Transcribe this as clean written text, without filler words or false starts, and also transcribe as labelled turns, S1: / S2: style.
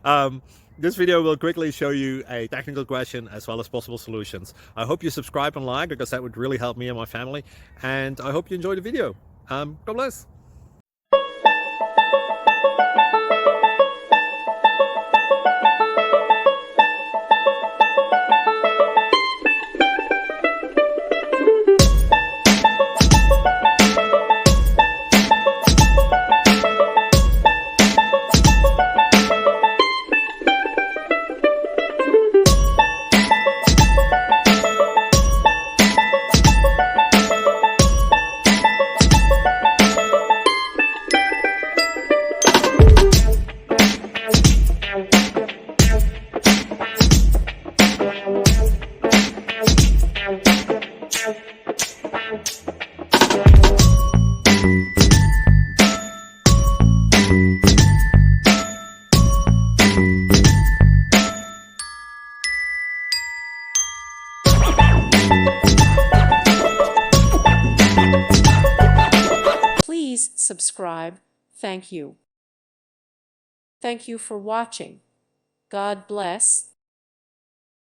S1: um, this video will quickly show you a technical question as well as possible solutions. I hope you subscribe and like, because that would really help me and my family. And I hope you enjoy the video. God bless.
S2: Please subscribe. Thank you. Thank you for watching. God bless.